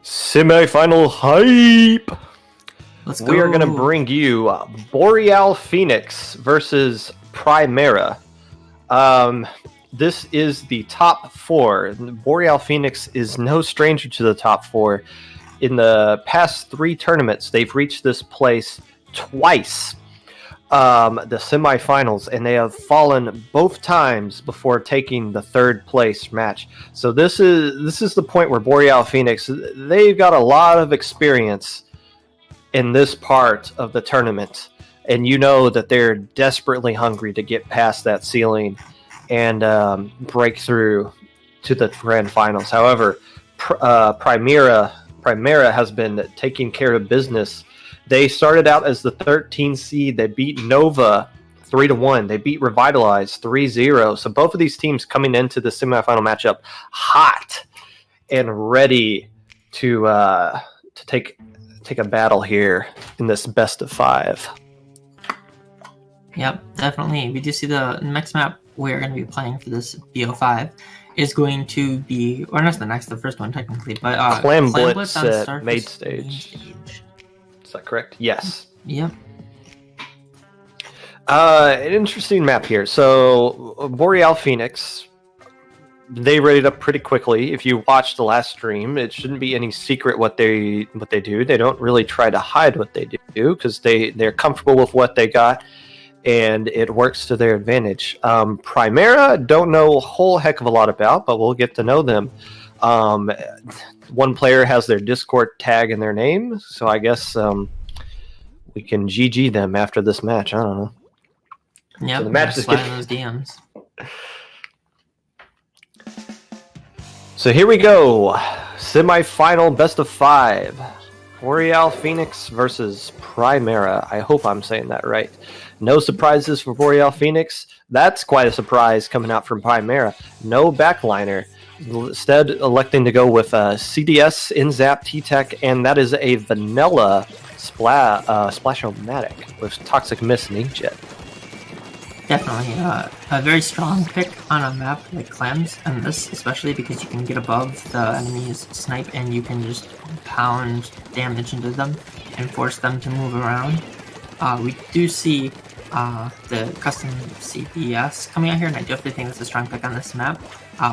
Semi-final hype. Let's go. We are going to bring you Boreal Phoenix versus Primera. This is the top four. Boreal Phoenix is no stranger to the top four. In the past three tournaments, they've reached this place twice, the semifinals, and they have fallen both times before taking the third place match. So this is the point where Boreal Phoenix, they've got a lot of experience in this part of the tournament, and you know that they're desperately hungry to get past that ceiling and break through to the grand finals. However, Primera has been taking care of business. They started out as the 13th seed. They beat Nova 3-1. They beat Revitalize 3-0. So both of these teams coming into the semifinal matchup hot and ready to take a battle here in this best of five. Yep, definitely. We do see the next map we're going to be playing for this BO5 is going to be, or not the first one technically, but Clam Blitz at main stage. Is that correct? Yes. Yep. An interesting map here. So Boreal Phoenix, they rated up pretty quickly. If you watch the last stream, it shouldn't be any secret what they do. They don't really try to hide what they do because they're comfortable with what they got, and it works to their advantage. Primera, don't know a whole heck of a lot about, but we'll get to know them. One player has their Discord tag in their name, so I guess we can GG them after this match. I don't know. Yep, so the match is sliding those DMs. So here we go. Semi-final best of five. Boreal Phoenix versus Primera. I hope I'm saying that right. No surprises for Boreal Phoenix. That's quite a surprise coming out from Primera. No backliner. Instead, electing to go with CDS, InZap, T-Tech, and that is a vanilla Splash-O-Matic with Toxic Mist and Inkjet. Definitely a very strong pick on a map like Clams, and this especially because you can get above the enemy's snipe and you can just pound damage into them and force them to move around. We do see the custom CDS coming out here, and I definitely think that's a strong pick on this map.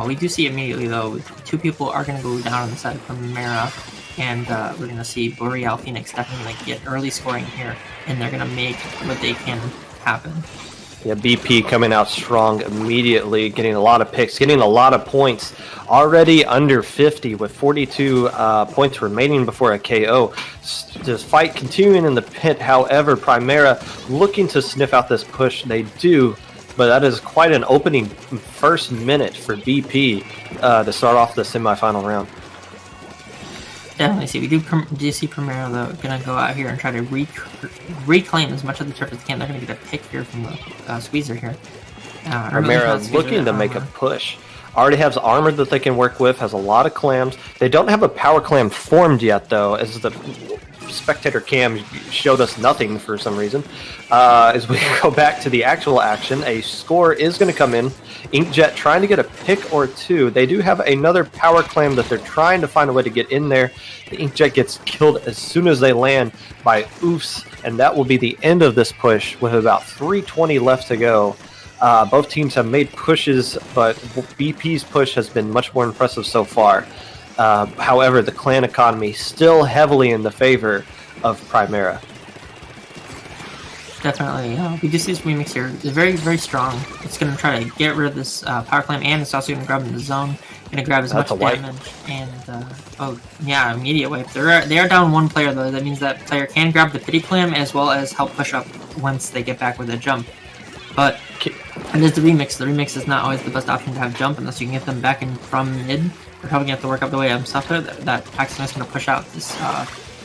We do see immediately though, two people are going to go down on the side of Primera, and we're going to see Boreal Phoenix definitely get early scoring here, and they're going to make what they can happen. Yeah, BP coming out strong immediately, getting a lot of picks, getting a lot of points. Already under 50 with 42 points remaining before a KO. This fight continuing in the pit. However, Primera looking to sniff out this push. They do, but that is quite an opening first minute for BP to start off the semifinal round. Definitely see. We do see Primera though going to go out here and try to reclaim as much of the turf as they can. They're going to get a pick here from the squeezer here. Primera looking to make a push. Already has armor that they can work with. Has a lot of clams. They don't have a power clam formed yet though, as the spectator cam showed us nothing for some reason. As we go back to the actual action, a score is going to come in. Inkjet trying to get a pick or two. They do have another power clam that they're trying to find a way to get in there. The Inkjet gets killed as soon as they land by Oofs, and that will be the end of this push with about 3:20 left to go. Both teams have made pushes, but BP's push has been much more impressive so far. However, the clan economy still heavily in the favor of Primera. Definitely. We do see this remix here. It's very, very strong. It's going to try to get rid of this power clam, and it's also going to grab in the zone. Going to grab as much damage. And, oh, yeah, immediate wipe. They are down one player, though. That means that player can grab the pity clam as well as help push up once they get back with a jump. But it is the remix. The remix is not always the best option to have jump unless you can get them back in from mid. They're probably going to have to work up the way stuff there. That Paxton is going to push out this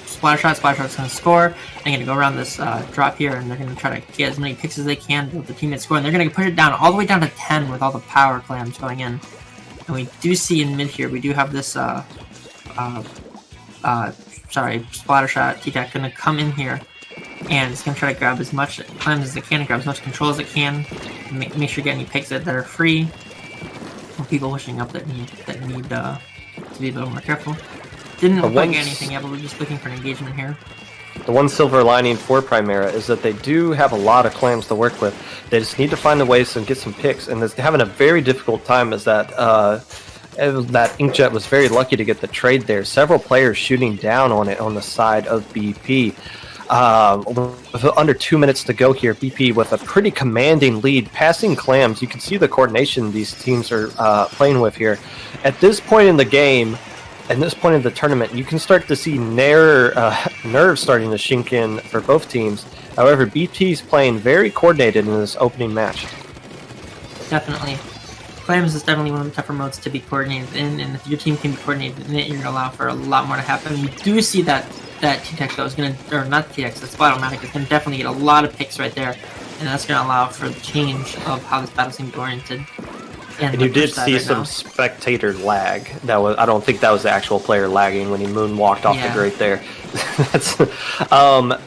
splash shot. Splash shot's going to score. They're going to go around this drop here, and they're going to try to get as many picks as they can with the teammates score. And they're going to push it down all the way down to 10 with all the power clams going in. And we do see in mid here, we do have this splatter shot. T-Tac going to come in here, and it's going to try to grab as much clams as it can, and grab as much control as it can. Make sure you get any picks that are free. People pushing up that need to be a little more careful. Didn't look like anything yet, but we're just looking for an engagement here. The one silver lining for Primera is that they do have a lot of clams to work with. They just need to find the ways to get some picks, and they're having a very difficult time as that Inkjet was very lucky to get the trade there. Several players shooting down on it on the side of BP. With under 2 minutes to go here, BP with a pretty commanding lead, passing clams. You can see the coordination these teams are playing with here. At this point in the game, at this point in the tournament, you can start to see nerves starting to sink in for both teams. However, BP's playing very coordinated in this opening match. Definitely. Clams is definitely one of the tougher modes to be coordinated in, and if your team can be coordinated in it, you're going to allow for a lot more to happen. We do see that T-Tech, though, is going to, or not T-Tech, that's Splattomatic, is going to definitely get a lot of picks right there, and that's going to allow for the change of how this battle seems oriented. And you did see some spectator lag. That was, I don't think that was the actual player lagging when he moonwalked off the grate there.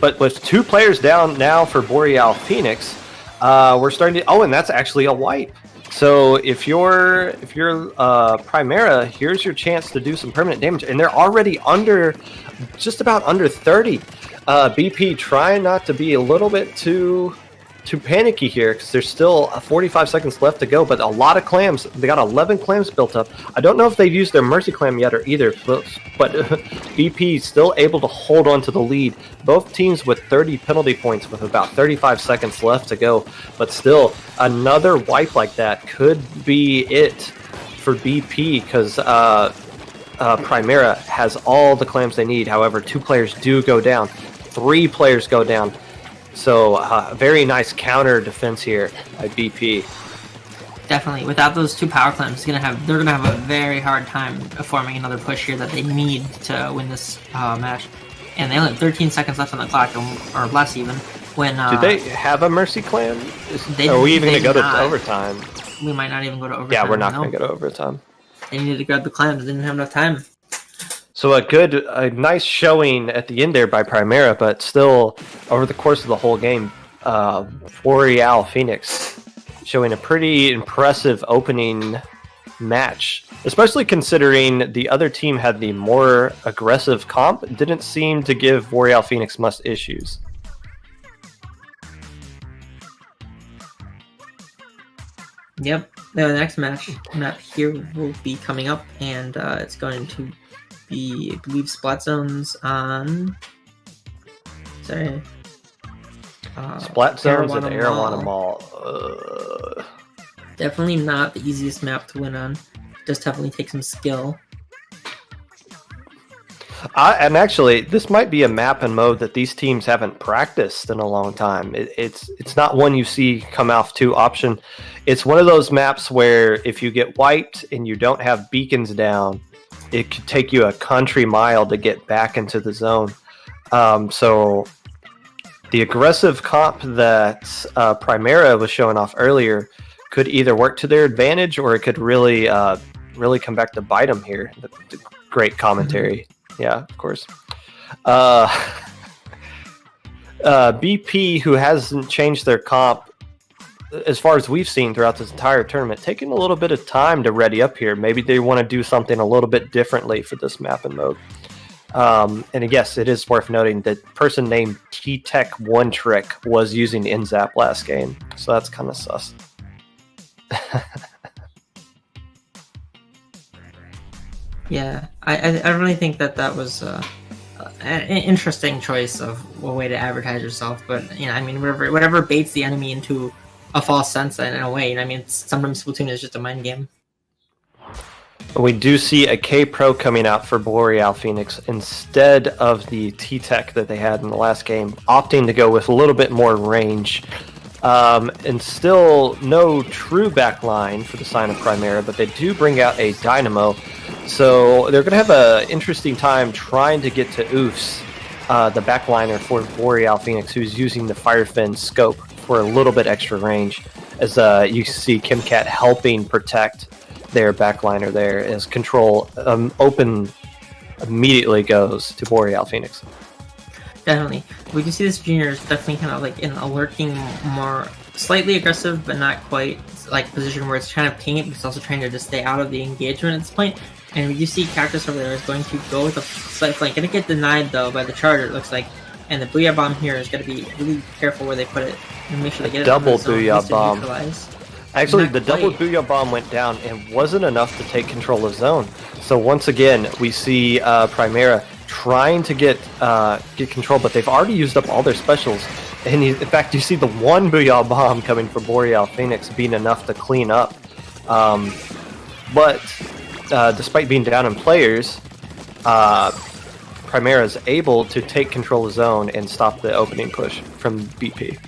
But with 2 players down now for Boreal Phoenix, we're starting to. Oh, and that's actually a wipe. So if you're Primera, here's your chance to do some permanent damage, and they're already just about under 30. BP trying not to be a little bit too panicky here because there's still 45 seconds left to go, but a lot of clams. They got 11 clams built up. I don't know if they've used their Mercy Clam yet or either, but BP still able to hold on to the lead. Both teams with 30 penalty points with about 35 seconds left to go, but still another wipe like that could be it for BP because Primera has all the clams they need. However, 2 players do go down. 3 players go down. So, very nice counter defense here by BP. Definitely. Without those 2 power clams, they're gonna have a very hard time forming another push here that they need to win this match. And they only have 13 seconds left on the clock, or less even. When do they have a Mercy Clam? Are we even gonna go to overtime? We might not even go to overtime. Yeah, we're not gonna go to overtime. They needed to grab the clams. They didn't have enough time. So a nice showing at the end there by Primera, but still over the course of the whole game, Boreal Phoenix showing a pretty impressive opening match, especially considering the other team had the more aggressive comp. Didn't seem to give Boreal Phoenix much issues. Yep, the next map here will be coming up, and it's going to be, I believe, Splat Zones on... Sorry. Splat Zones and Arowana Mall. Definitely not the easiest map to win on. Does definitely take some skill. And actually, this might be a map and mode that these teams haven't practiced in a long time. It's not one you see come off too often. It's one of those maps where if you get wiped and you don't have beacons down, it could take you a country mile to get back into the zone. So the aggressive comp that Primera was showing off earlier could either work to their advantage or it could really come back to bite them here. The great commentary. Yeah, of course. BP, who hasn't changed their comp as far as we've seen throughout this entire tournament, taking a little bit of time to ready up here. Maybe they want to do something a little bit differently for this map and mode. And yes, it is worth noting that person named T-Tech One Trick was using NZAP last game, so that's kind of sus. Yeah, I really think that was an interesting choice of a way to advertise yourself. But I mean, whatever baits the enemy into a false sense in a way. I mean, sometimes Splatoon is just a mind game. We do see a K-Pro coming out for Boreal Phoenix instead of the T-Tech that they had in the last game, opting to go with a little bit more range. And still no true backline for the sign of Primera, but they do bring out a Dynamo. So they're going to have an interesting time trying to get to Oofs, the backliner for Boreal Phoenix, who's using the Firefin scope for a little bit extra range. As you see KimCat helping protect their backliner there, as control open immediately goes to Boreal Phoenix. Definitely. We can see this junior is definitely kind of like in a lurking more slightly aggressive, but not quite like position where it's trying to ping it, but it's also trying to just stay out of the engagement at this point. And you see Cactus over there is going to go with a slight flank. Gonna get denied though by the Charger, it looks like. And the Booyah Bomb here is gonna be really careful where they put it and make sure they get it double on the zone, Booyah Bomb. Actually, the double Booyah Bomb went down and wasn't enough to take control of zone. So once again, we see Primera trying to get control, but they've already used up all their specials. And in fact, you see the one Booyah Bomb coming from Boreal Phoenix being enough to clean up. But despite being down in players, Primera is able to take control of zone and stop the opening push from BP.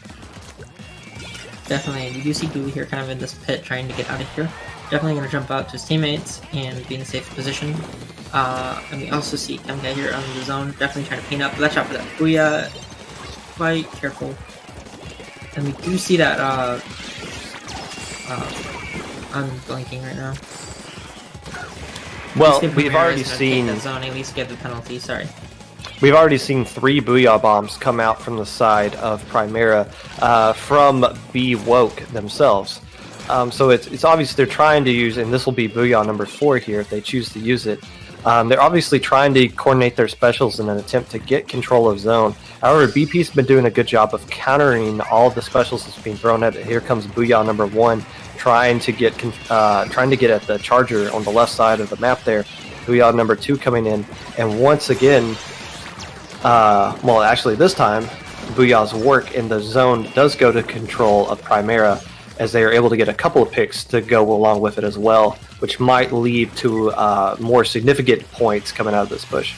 Definitely, we do see Goo here kind of in this pit trying to get out of here. Definitely going to jump out to his teammates and be in a safe position. And we also see Kemka here on the zone, definitely trying to clean up. Let's out for that Booyah. Quite careful. And we do see that, I'm blanking right now. Well, we've already seen that zone, at least get the penalty, sorry. We've already seen 3 Booyah Bombs come out from the side of Primera from B Woke themselves. So it's obvious they're trying to use, and this will be Booyah number 4 here if they choose to use it. They're obviously trying to coordinate their specials in an attempt to get control of zone. However, BP's been doing a good job of countering all the specials that's being thrown at it. Here comes Booyah number 1, trying to get at the Charger on the left side of the map there. Booyah number 2 coming in, and once again, well, actually this time, Booyah's work in the zone does go to control of Primera, as they are able to get a couple of picks to go along with it as well, which might lead to more significant points coming out of this push.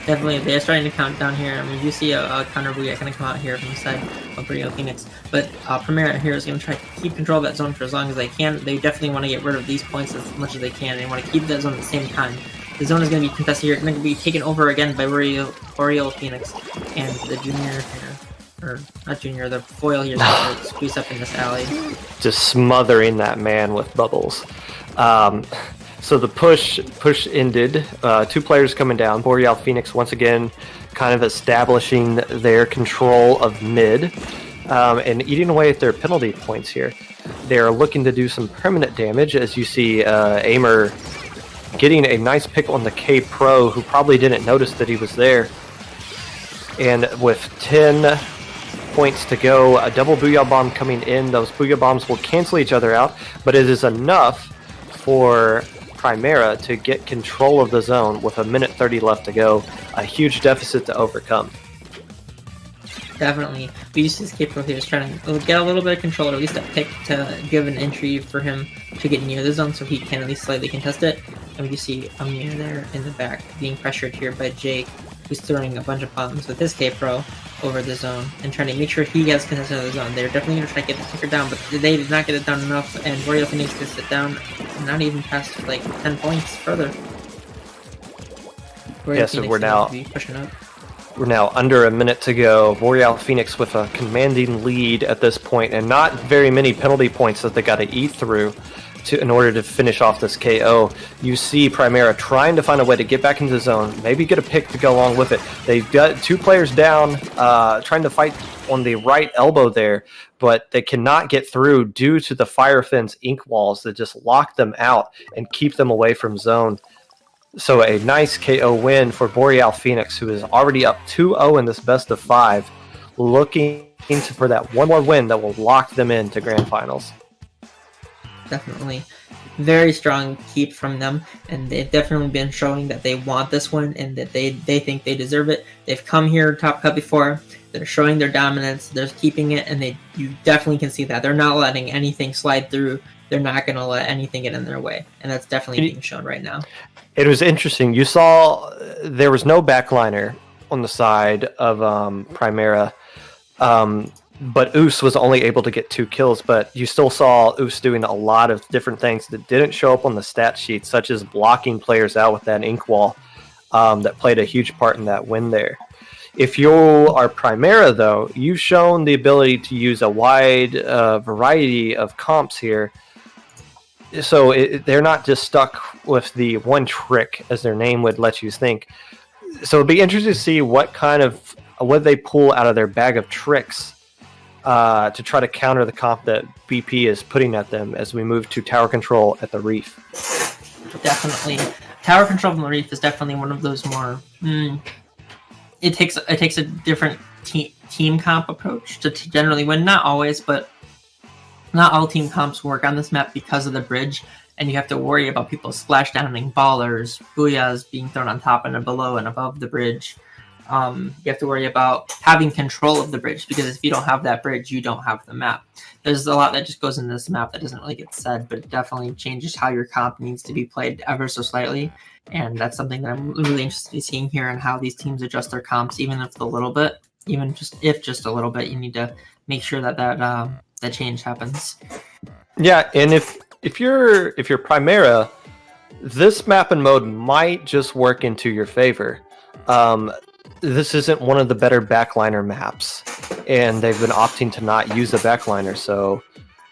Definitely, they're starting to count down here. I mean, you see a counter Booyah going to come out here from the side of Boreal Phoenix, but Primera here is going to try to keep control of that zone for as long as they can. They definitely want to get rid of these points as much as they can. They want to keep that zone at the same time. The zone is going to be contested here. It's going to be taken over again by Boreal Phoenix and the junior here. Or not junior, the foil here is going to squeeze up in this alley. Just smothering that man with bubbles. So the push ended. 2 players coming down. Boreal Phoenix once again kind of establishing their control of mid and eating away at their penalty points here. They're looking to do some permanent damage, as you see Aimer getting a nice pick on the K Pro, who probably didn't notice that he was there. And with 10 points to go, a double Booyah Bomb coming in. Those Booyah Bombs will cancel each other out, but it is enough for Primera to get control of the zone with 1:30 left to go. A huge deficit to overcome. Definitely. We just see this K Pro here is trying to get a little bit of control, or at least a pick to give an entry for him to get near the zone so he can at least slightly contest it. And we just see Amir there in the back being pressured here by Jake, who's throwing a bunch of bombs with his K Pro over the zone and trying to make sure he gets contested of the zone. They're definitely going to try to get the kicker down, but they did not get it down enough, and Boreal Phoenix gets it down not even past like 10 points further. Yeah, so we're now pushing up. We're now under a minute to go. Boreal Phoenix with a commanding lead at this point, and not very many penalty points that they got to eat through in order to finish off this KO. You see Primera trying to find a way to get back into the zone, maybe get a pick to go along with it. They've got 2 players down, trying to fight on the right elbow there, but they cannot get through due to the Fire Fence ink walls that just lock them out and keep them away from zone. So a nice KO win for Boreal Phoenix, who is already up 2-0 in this best of 5, looking for that one more win that will lock them into grand finals. Definitely. Very strong keep from them, and they've definitely been showing that they want this one and that they think they deserve it. They've come here top cut before. They're showing their dominance. They're keeping it, and you definitely can see that. They're not letting anything slide through. They're not going to let anything get in their way, and that's definitely being shown right now. It was interesting. You saw there was no backliner on the side of Primera, but Oos was only able to get 2 kills, but you still saw Oos doing a lot of different things that didn't show up on the stat sheet, such as blocking players out with that ink wall that played a huge part in that win there. If you are Primera, though, you've shown the ability to use a wide variety of comps here. So they're not just stuck with the one trick, as their name would let you think. So it'd be interesting to see what they pull out of their bag of tricks to try to counter the comp that BP is putting at them as we move to tower control at the Reef. Definitely. Tower control from the Reef is definitely one of those more... It takes a different team comp approach to generally win. Not always, but not all team comps work on this map because of the bridge, and you have to worry about people splashdowning ballers, booyahs being thrown on top and below and above the bridge. You have to worry about having control of the bridge, because if you don't have that bridge, you don't have the map. There's a lot that just goes into this map that doesn't really get said, but it definitely changes how your comp needs to be played ever so slightly. And that's something that I'm really interested in seeing here, and how these teams adjust their comps, even if a little bit, just a little bit. You need to make sure that that change happens. Yeah, and if you're Primera, this map and mode might just work into your favor. This isn't one of the better backliner maps, and they've been opting to not use a backliner, so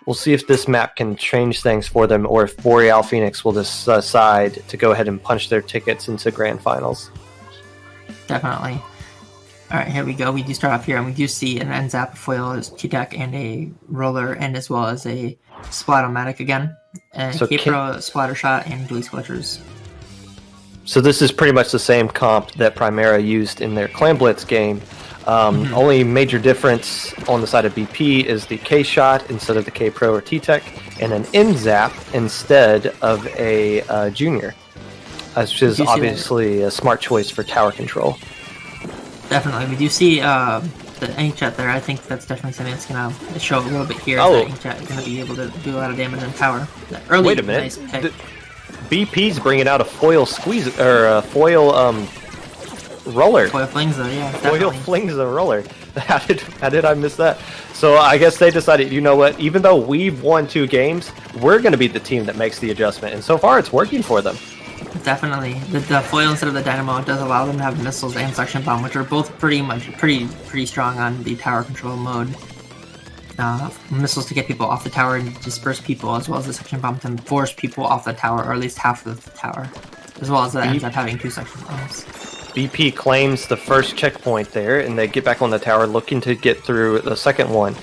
we'll see if this map can change things for them, or if Boreal Phoenix will decide to go ahead and punch their tickets into Grand Finals. Definitely. Alright, here we go. We do start off here, and we do see an N-Zap, a foil, T-Deck, and a roller, and as well as a Splatomatic again. And so K-Pro, Splatter Shot, and Dually Squelchers. So this is pretty much the same comp that Primera used in their Clan Blitz game. Only major difference on the side of BP is the K-Shot instead of the K-Pro or T-Tech, and an N-Zap instead of a Junior, which is obviously a smart choice for tower control. Definitely. We do see the Inkjet there. I think that's definitely something that's going to show a little bit here. The Inkjet is going to be able to do a lot of damage in tower. Wait a minute. Nice pick. BP's bringing out a foil squeeze, or a foil roller. Foil flings though, yeah. Foil flings a roller. How did I miss that? So I guess they decided, you know what? Even though we've won 2 games, we're going to be the team that makes the adjustment, and so far it's working for them. Definitely, the foil instead of the dynamo does allow them to have missiles and suction bomb, which are both pretty strong on the tower control mode. Missiles to get people off the tower and disperse people, as well as the suction bomb to force people off the tower, or at least half of the tower, as well as that ends up having 2 suction bombs. BP claims the first checkpoint there, and they get back on the tower looking to get through the second one.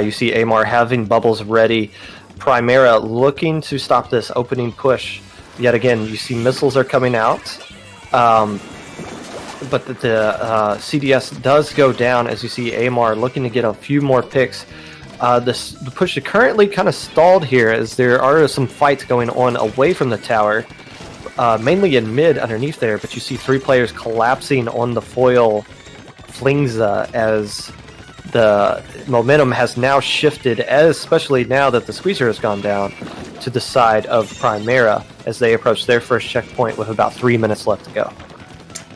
You see Amar having bubbles ready. Primera looking to stop this opening push. Yet again, you see missiles are coming out. But the CDS does go down, as you see Amar looking to get a few more picks. The push is currently kind of stalled here, as there are some fights going on away from the tower, mainly in mid underneath there, but you see 3 players collapsing on the foil Flingza, as the momentum has now shifted, especially now that the squeezer has gone down, to the side of Primera as they approach their first checkpoint with about 3 minutes left to go.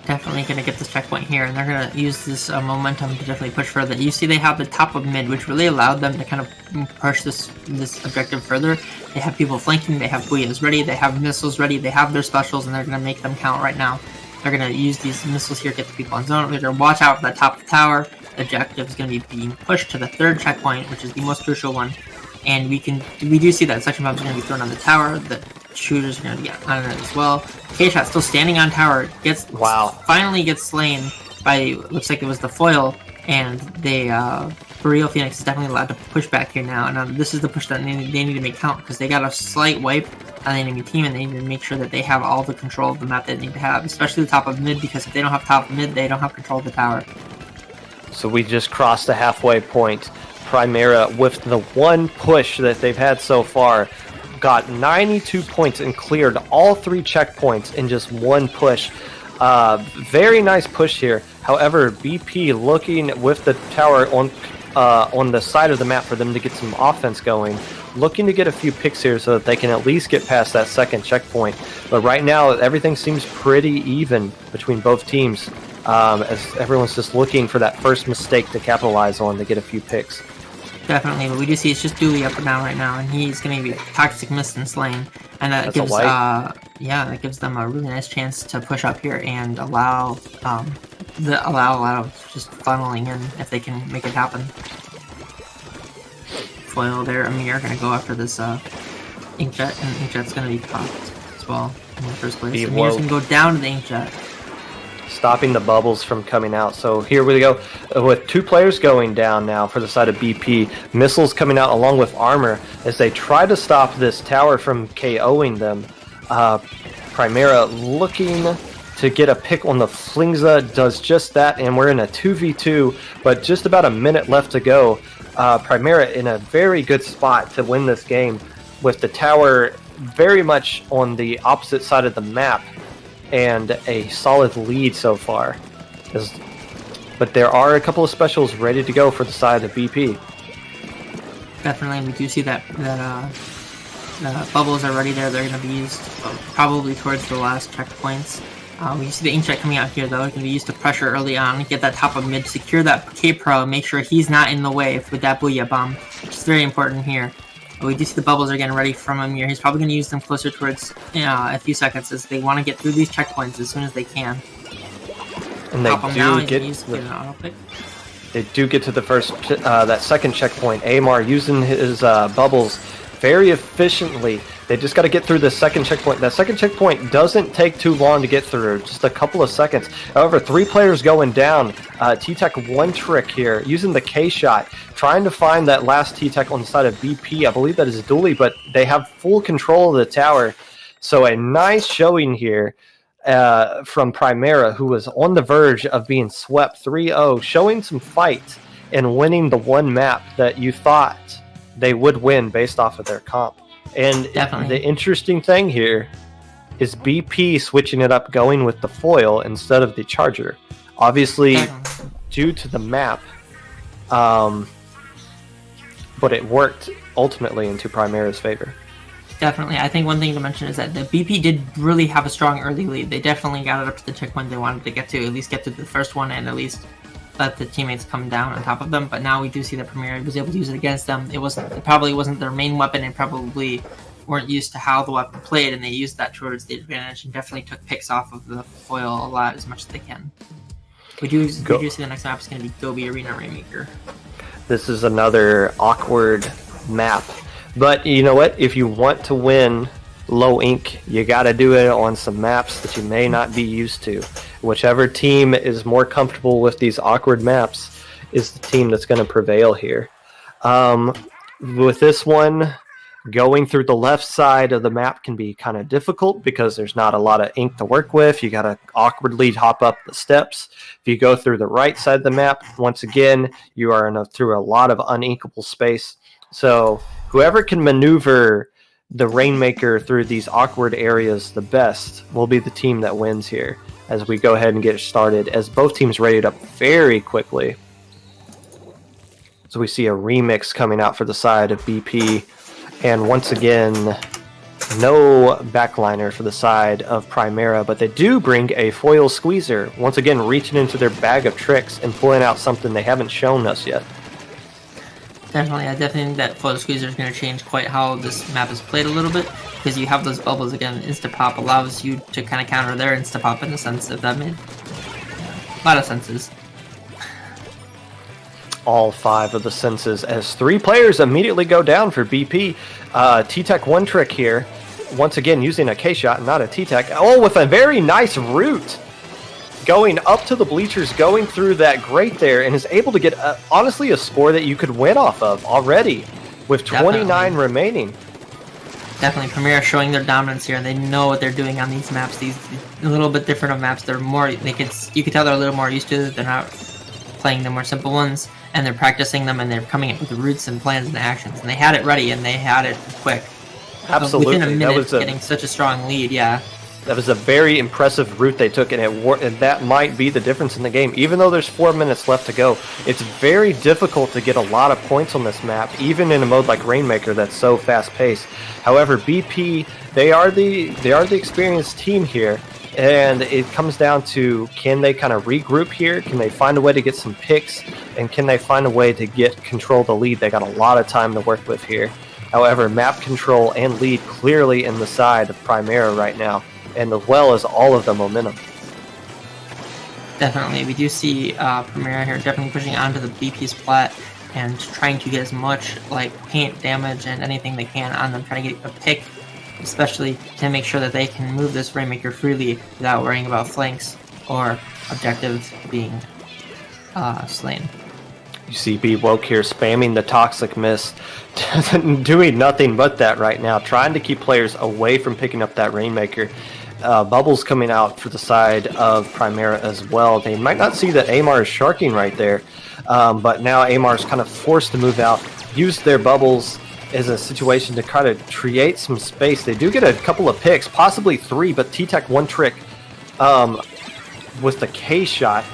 Definitely going to get this checkpoint here, and they're going to use this momentum to definitely push further. You see they have the top of mid, which really allowed them to kind of push this objective further. They have people flanking, they have booyahs ready, they have missiles ready, they have their specials, and they're going to make them count right now. They're going to use these missiles here to get the people on zone. They're going to watch out for that top of the tower. The objective is going to be being pushed to the 3rd checkpoint, which is the most crucial one. And we do see that suction bombs are going to be thrown on the tower. The shooters are going to get on it as well. K-Shot still standing on tower, finally gets slain by, looks like it was the foil, and Boreal Phoenix is definitely allowed to push back here now. And this is the push that they need to make count, because they got a slight wipe on the enemy team, and they need to make sure that they have all the control of the map they need to have, especially the top of mid, because if they don't have top of mid, they don't have control of the tower. So we just crossed the halfway point. Primera, with the one push that they've had so far, got 92 points and cleared all 3 checkpoints in just one push. Very nice push here. However, BP looking with the tower on the side of the map for them to get some offense going, looking to get a few picks here so that they can at least get past that 2nd checkpoint. But right now, everything seems pretty even between both teams, as everyone's just looking for that first mistake to capitalize on to get a few picks. Definitely, but we do see it's just Dually up and down right now, and he's going to be Toxic Mist and Slain, and that gives that gives them a really nice chance to push up here and allow a lot of just funneling in if they can make it happen. Foil there, Amir going to go after this Inkjet, and Inkjet's going to be popped as well in the first place. Amir's going to go down to the Inkjet. stopping the bubbles from coming out. So here we go with 2 players going down now for the side of BP. Missiles coming out along with armor as they try to stop this tower from KOing them. Primera looking to get a pick on the Flingza, does just that, and we're in a 2v2, but just about a minute left to go. Primera in a very good spot to win this game with the tower very much on the opposite side of the map and a solid lead so far. But there are a couple of specials ready to go for the side of BP. Definitely, we do see that bubbles are ready there. They're going to be used probably towards the last checkpoints. We see the ink check coming out here, though. It's going to be used to pressure early on, get that top of mid, secure that K-Pro, make sure he's not in the way with that Booyah Bomb, which is very important here. But we do see the bubbles are getting ready from him here. He's probably going to use them closer towards a few seconds as they want to get through these checkpoints as soon as they can. And they do get to the first, that second checkpoint. Amar using his bubbles very efficiently. They just got to get through the second checkpoint. That second checkpoint doesn't take too long to get through, just a couple of seconds. However, 3 players going down. T-Tech one trick here, using the K-Shot, trying to find that last T-Tech on the side of BP. I believe that is Dooley, but they have full control of the tower. So a nice showing here from Primera, who was on the verge of being swept 3-0, showing some fight and winning the one map that you thought they would win based off of their comp. And the interesting thing here is BP switching it up, going with the foil instead of the charger. Obviously, due to the map, but it worked ultimately into Primera's favor. Definitely. I think one thing to mention is that the BP did really have a strong early lead. They definitely got it up to the checkpoint they wanted to get to, at least get to the first one and at least let the teammates come down on top of them. But now we do see that Primera was able to use it against them. It probably wasn't their main weapon and probably weren't used to how the weapon played, and they used that towards the advantage and definitely took picks off of the foil a lot as much as they can. We do see the next map is going to be Gobi Arena Rainmaker. This is another awkward map. But you know what? If you want to win low ink, you got to do it on some maps that you may not be used to. Whichever team is more comfortable with these awkward maps is the team that's going to prevail here. With this one, going through the left side of the map can be kind of difficult because there's not a lot of ink to work with. You got to awkwardly hop up the steps. If you go through the right side of the map, once again, you are through a lot of uninkable space. So whoever can maneuver the Rainmaker through these awkward areas the best will be the team that wins here, as we go ahead and get started, as both teams rated up very quickly. So we see a remix coming out for the side of BP, and once again, no backliner for the side of Primera, but they do bring a foil squeezer, once again reaching into their bag of tricks and pulling out something they haven't shown us yet. Definitely, I definitely think that Photo Squeezer is going to change quite how this map is played a little bit, because you have those bubbles again. Insta-Pop allows you to kind of counter their Insta-Pop in a sense, if that made a lot of senses. All 5 of the senses, as 3 players immediately go down for BP. T-Tech one trick here, once again using a K-Shot, not a T-Tech. Oh, with a very nice route. Going up to the bleachers, going through that grate there, and is able to get, honestly, a score that you could win off of already, with 29 remaining. Definitely, Primera showing their dominance here, and they know what they're doing on these maps. These a little bit different of maps. They're more, you could tell they're a little more used to it. They're not playing the more simple ones, and they're practicing them, and they're coming up with the routes and plans and actions. And they had it ready, and they had it quick. Absolutely, within a minute, getting such a strong lead. Yeah. That was a very impressive route they took, and that might be the difference in the game. Even though there's 4 minutes left to go, it's very difficult to get a lot of points on this map, even in a mode like Rainmaker that's so fast-paced. However, BP, they are the experienced team here, and it comes down to, can they kind of regroup here? Can they find a way to get some picks? And can they find a way to get control of the lead? They got a lot of time to work with here. However, map control and lead clearly in the side of Primera right now, and as well as all of the momentum. Definitely, we do see Primera here definitely pushing onto the BP's plat and trying to get as much like paint damage and anything they can on them, trying to get a pick, especially to make sure that they can move this Rainmaker freely without worrying about flanks. or objective being slain. You see B Woke here spamming the Toxic Mist, doing nothing but that right now, trying to keep players away from picking up that Rainmaker. Bubbles coming out for the side of Primera as well. They might not see that Amar is sharking right there, but now Amar is kind of forced to move out, use their bubbles as a situation to kind of create some space. They do get a couple of picks, possibly 3, but T-Tech one trick with the K shot.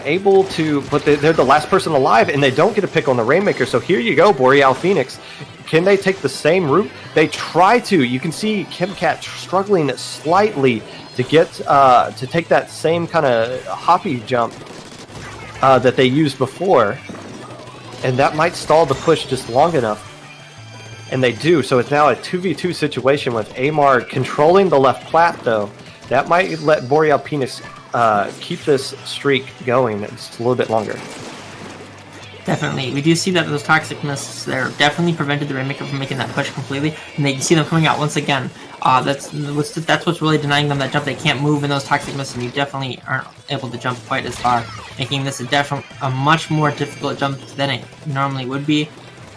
Able to, but they're the last person alive, and they don't get a pick on the Rainmaker. So here you go, Boreal Phoenix. Can they take the same route? They try to. You can see Kimcat struggling slightly to get to take that same kind of hoppy jump that they used before, and that might stall the push just long enough. And they do. So it's now a 2v2 situation with Amar controlling the left plat, though. That might let Boreal Phoenix keep this streak going just a little bit longer. Definitely. We do see that those Toxic Mists there definitely prevented the Rainmaker from making that push completely, and they see them coming out once again. That's what's really denying them that jump. They can't move in those Toxic Mists, and you definitely aren't able to jump quite as far, making this a much more difficult jump than it normally would be,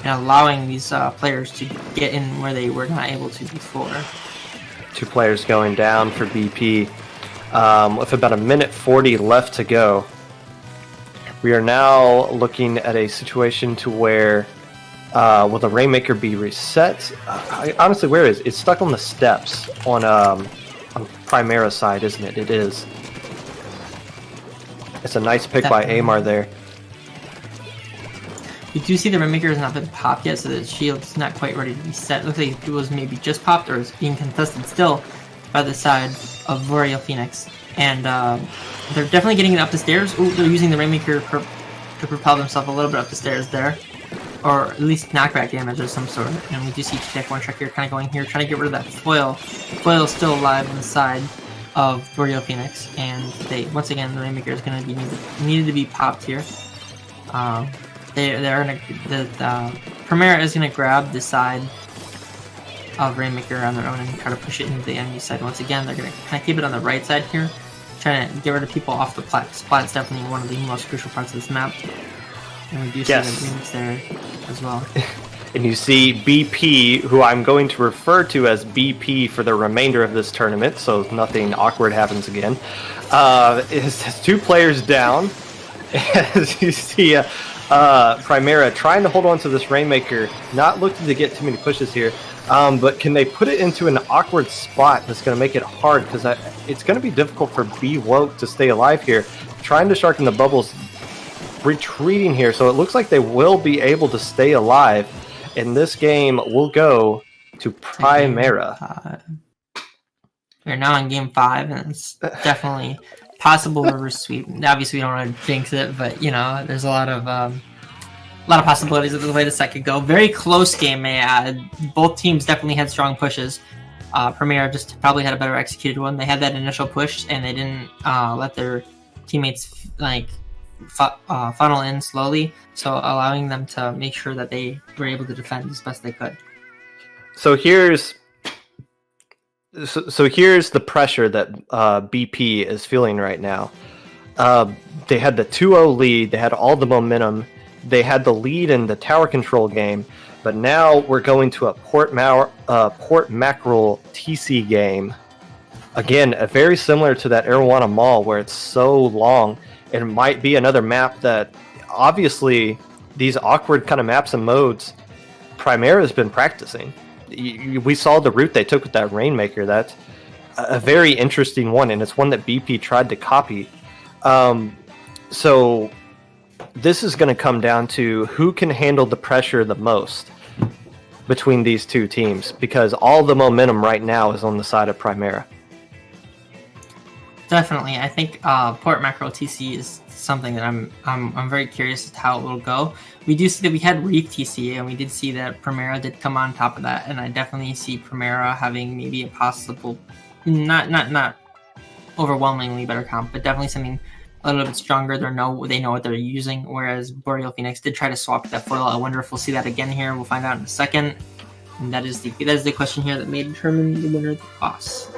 and allowing these players to get in where they were not able to before. 2 players going down for BP. With about 1:40 left to go. We are now looking at a situation to where will the Rainmaker be reset? Honestly, where is it? It's stuck on the steps on Primera's side, isn't it? It is. It's a nice pick by Amar there. You do see the Rainmaker has not been popped yet, so the shield's not quite ready to be set. Looks like it was maybe just popped, or is being contested still by the side of Boreal Phoenix. And they're definitely getting it up the stairs. Ooh, they're using the Rainmaker to propel themselves a little bit up the stairs there. Or at least knockback damage of some sort. And we do see T-Tech one track here kind of going here, trying to get rid of that foil. The foil is still alive on the side of Boreal Phoenix. And they, once again, the Rainmaker is going to be needed to be popped here. Primera is going to grab the side of Rainmaker on their own and try to push it into the enemy side once again. They're going to kind of keep it on the right side here, trying to get rid of people off the plat. Splat's definitely one of the most crucial parts of this map. And we do see the Phoenix there as well. And you see BP, who I'm going to refer to as BP for the remainder of this tournament, so nothing awkward happens again. Has 2 players down. As you see Primera trying to hold on to this Rainmaker, not looking to get too many pushes here. But can they put it into an awkward spot that's going to make it hard? Because it's going to be difficult for B Woke to stay alive here. Trying to sharken the bubbles, retreating here. So it looks like they will be able to stay alive. And this game will go to Primera. We're now in game 5, and it's definitely possible reverse sweep. Obviously, we don't want to jinx it, but you know, there's a lot of possibilities of the way this set could go. Very close game, may I add. Both teams definitely had strong pushes. Primera just probably had a better executed one. They had that initial push, and they didn't let their teammates funnel in slowly, so allowing them to make sure that they were able to defend as best they could. So here's the pressure that BP is feeling right now. They had the 2-0 lead. They had all the momentum. They had the lead in the tower control game, but now we're going to a Port Mackerel TC game. Again, very similar to that Arowana Mall, where it's so long. It might be another map that, obviously, these awkward kind of maps and modes, Primera has been practicing. We saw the route they took with that Rainmaker. That's a very interesting one, and it's one that BP tried to copy. So this is going to come down to who can handle the pressure the most between these 2 teams, because all the momentum right now is on the side of Primera. Definitely, I think Port Mackerel TC is something that I'm very curious as to how it will go. We do see that we had Reef TC, and we did see that Primera did come on top of that, and I definitely see Primera having maybe a possible, not overwhelmingly better comp, but definitely something a little bit stronger. They know what they're using, whereas Boreal Phoenix did try to swap that foil. I wonder if we'll see that again here. We'll find out in a second. And that is the question here that may determine the winner of the toss.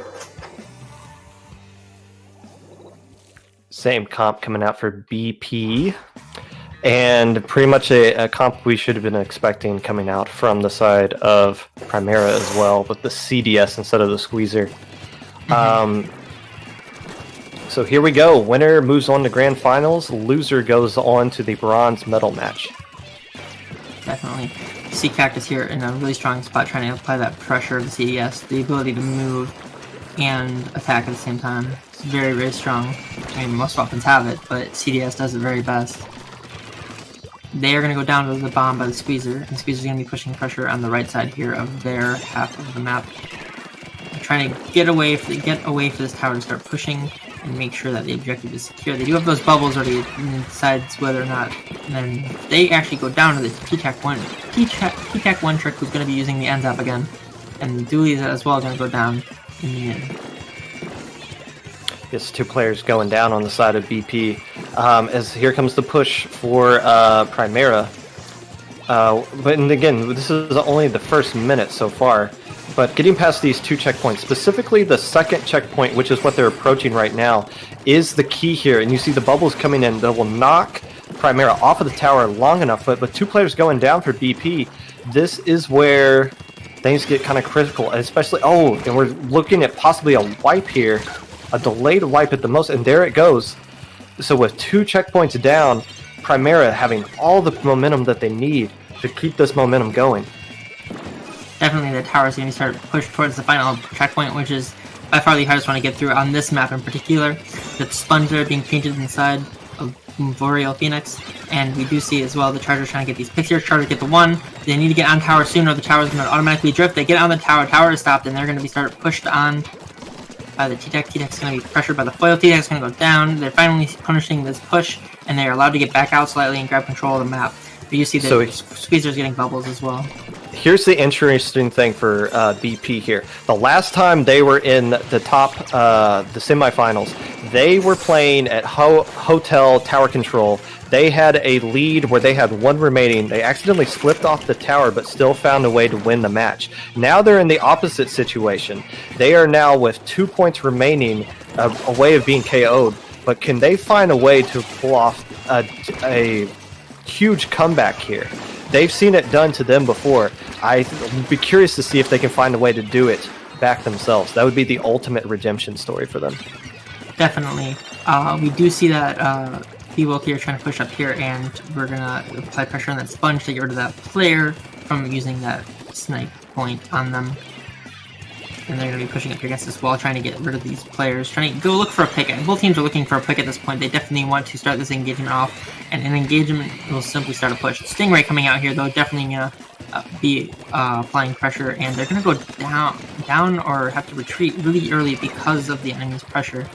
Same comp coming out for BP. And pretty much a comp we should have been expecting coming out from the side of Primera as well, with the CDS instead of the Squeezer. So here we go. Winner moves on to Grand Finals. Loser goes on to the bronze medal match. Definitely. See Cactus here in a really strong spot, trying to apply that pressure of the CDS, the ability to move and attack at the same time. It's very, very strong. I mean, most weapons have it, but CDS does it very best. They are going to go down to the bomb by the Squeezer, and the Squeezer's going to be pushing pressure on the right side here of their half of the map. They're trying to get away for this tower to start pushing and make sure that the objective is secure. They do have those bubbles already and decides whether or not. And then they actually go down to the T-Tac 1 trick, who's going to be using the ends up again. And the Doolies as well are going to go down in the end. Yes, 2 players going down on the side of BP. As here comes the push for Primera. But and again, this is only the first minute so far. But getting past these 2 checkpoints, specifically the second checkpoint, which is what they're approaching right now, is the key here. And you see the bubbles coming in that will knock Primera off of the tower long enough. But with 2 players going down for BP, this is where things get kind of critical. And especially, and we're looking at possibly a wipe here. A delayed wipe at the most, and there it goes. So with 2 checkpoints down, Primera having all the momentum that they need to keep this momentum going. Definitely the tower is going to start pushed towards the final checkpoint, which is by far the hardest one to get through on this map in particular. The sponge are being painted inside of Boreal Phoenix, and we do see as well the Charger trying to get these picks here. Charger get the 1. They need to get on tower soon, or the tower is going to automatically drift. They get on the tower, tower is stopped, and they're going to be pushed on by the T-Tac. T-Tac's going to be pressured by the foil. T-Tac's going to go down. They're finally punishing this push, and they're allowed to get back out slightly and grab control of the map. But you see the Squeezer's getting bubbles as well. Here's the interesting thing for BP here. The last time they were in the top, the semifinals, they were playing at Hotel Tower Control. They had a lead where they had 1 remaining. They accidentally slipped off the tower, but still found a way to win the match. Now they're in the opposite situation. They are now with 2 points remaining, a way of being KO'd. But can they find a way to pull off a huge comeback here? They've seen it done to them before. I'd be curious to see if they can find a way to do it back themselves. That would be the ultimate redemption story for them. Definitely. We do see that B-Wilk here trying to push up here, and we're going to apply pressure on that sponge to get rid of that player from using that snipe point on them. And they're going to be pushing up here against this wall, trying to get rid of these players, trying to go look for a pick. Both teams are looking for a pick at this point. They definitely want to start this engagement off, and an engagement will simply start a push. Stingray coming out here, though, definitely going to be applying pressure, and they're going to go down or have to retreat really early because of the enemy's pressure.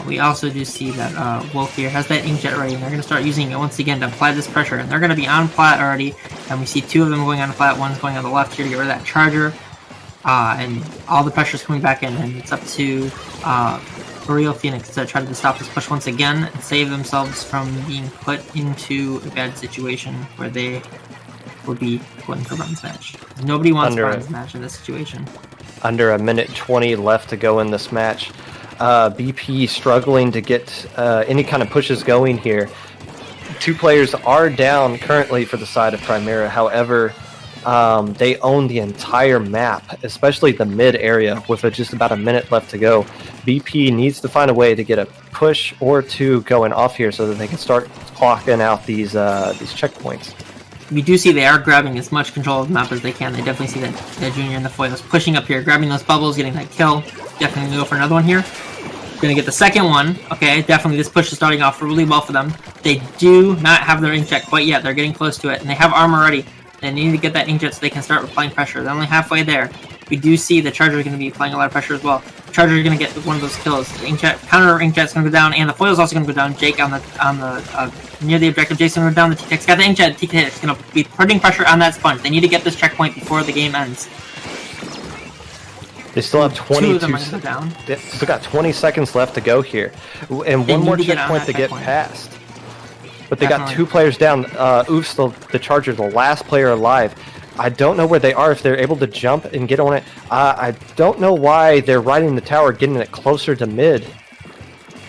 We also do see that Wolf here has that inkjet ready, and they're going to start using it once again to apply this pressure. And they're going to be on plat already, and we see 2 of them going on plat, 1's going on the left here to get rid of that Charger. And all the pressure's coming back in, and it's up to Boreal Phoenix to try to stop this push once again and save themselves from being put into a bad situation where they would be going for bronze match. Nobody wants bronze match in this situation. Under 1:20 left to go in this match. BP struggling to get any kind of pushes going here. 2 players are down currently for the side of Primera. However, they own the entire map, especially the mid area, with just about a minute left to go. BP needs to find a way to get a push or 2 going off here so that they can start clocking out these checkpoints. We do see they are grabbing as much control of the map as they can. They definitely see that Junior and the foils pushing up here, grabbing those bubbles, getting that kill. Definitely going to go for another one here. Going to get the second one. Okay, definitely this push is starting off really well for them. They do not have their inkjet quite yet. They're getting close to it, and they have armor ready. They need to get that inkjet so they can start applying pressure. They're only halfway there. We do see the Charger is going to be applying a lot of pressure as well. The Charger is going to get one of those kills. The inkjet, counter inkjet is going to go down, and the foil is also going to go down. Jake on the near the objective. Jake's going to go down. The T-Tac's got the inkjet. T-Tac's going to be putting pressure on that sponge. They need to get this checkpoint before the game ends. They still have 22. 2 of them are going to go down. They still got 20 seconds left to go here, and one more checkpoint to get past. But they got 2 players down. Oof's the Charger, the last player alive. I don't know where they are, if they're able to jump and get on it. I don't know why they're riding the tower, getting it closer to mid.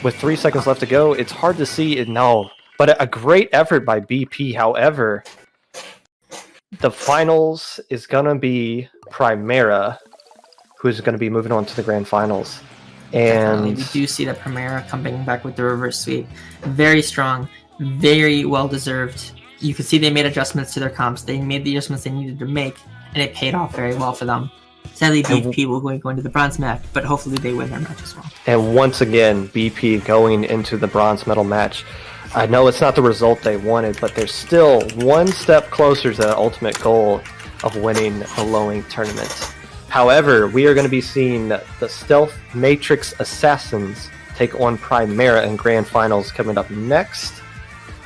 with 3 seconds left to go. It's hard to see it now, but a great effort by BP. However, the finals is going to be Primera, who's going to be moving on to the grand finals. And we do see that Primera coming back with the reverse sweep. Very strong, very well deserved. You can see they made adjustments to their comps. They made the adjustments they needed to make, and it paid off very well for them. Sadly, BP will go into the bronze match, but hopefully they win their match as well. And once again, BP going into the bronze medal match. I know it's not the result they wanted, but they're still one step closer to the ultimate goal of winning the Low-Ink tournament. However, we are going to be seeing the Stealth Matrix Assassins take on Primera in grand finals coming up next.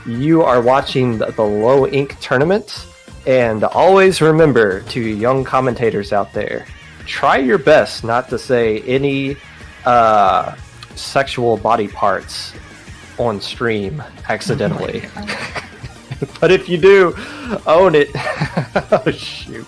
You are watching the Low-Ink tournament, and always remember, to young commentators out there, try your best not to say any sexual body parts on stream accidentally. But if you do, own it. Oh, shoot.